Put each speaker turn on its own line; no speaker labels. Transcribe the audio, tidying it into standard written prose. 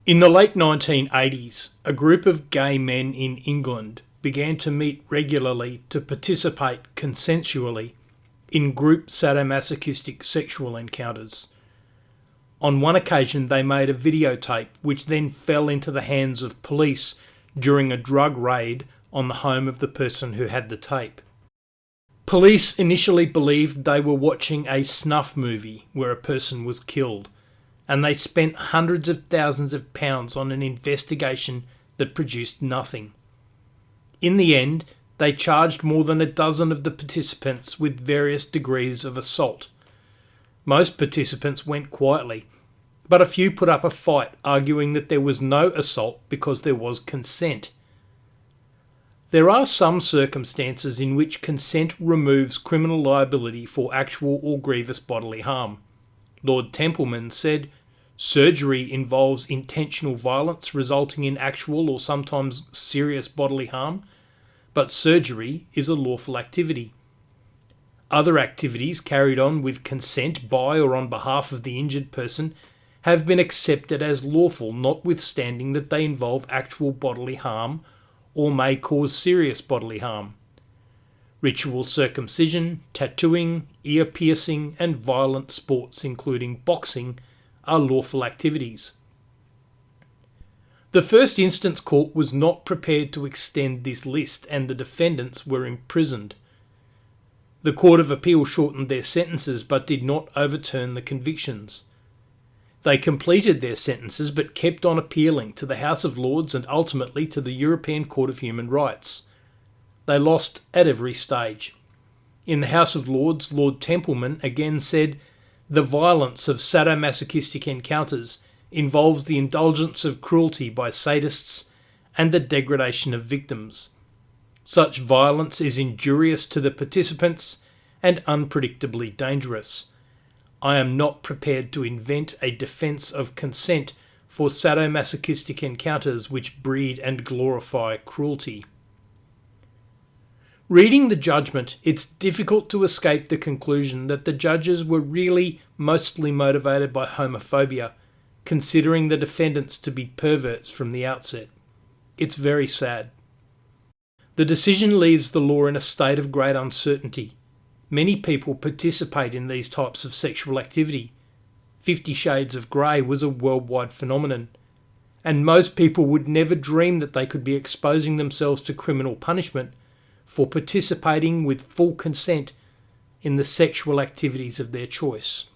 In the late 1980s, a group of gay men in England began to meet regularly to participate consensually in group sadomasochistic sexual encounters. On one occasion, they made a videotape which then fell into the hands of police during a drug raid on the home of the person who had the tape. Police initially believed they were watching a snuff movie where a person was killed, and they spent hundreds of thousands of pounds on an investigation that produced nothing. In the end, they charged more than a dozen of the participants with various degrees of assault. Most participants went quietly, but a few put up a fight, arguing that there was no assault because there was consent. There are some circumstances in which consent removes criminal liability for actual or grievous bodily harm. Lord Templeman said, "Surgery involves intentional violence resulting in actual or sometimes serious bodily harm, but surgery is a lawful activity. Other activities carried on with consent by or on behalf of the injured person have been accepted as lawful, notwithstanding that they involve actual bodily harm or may cause serious bodily harm. Ritual circumcision, tattooing, ear piercing, and violent sports, including boxing, are lawful activities." The first instance court was not prepared to extend this list, and the defendants were imprisoned. The Court of Appeal shortened their sentences but did not overturn the convictions. They completed their sentences but kept on appealing to the House of Lords and ultimately to the European Court of Human Rights. They lost at every stage. In the House of Lords, Lord Templeman again said, "The violence of sadomasochistic encounters involves the indulgence of cruelty by sadists and the degradation of victims. Such violence is injurious to the participants and unpredictably dangerous. I am not prepared to invent a defence of consent for sadomasochistic encounters which breed and glorify cruelty." Reading the judgment, it's difficult to escape the conclusion that the judges were really mostly motivated by homophobia, considering the defendants to be perverts from the outset. It's very sad. The decision leaves the law in a state of great uncertainty. Many people participate in these types of sexual activity. 50 Shades of Grey was a worldwide phenomenon, and most people would never dream that they could be exposing themselves to criminal punishment for participating with full consent in the sexual activities of their choice.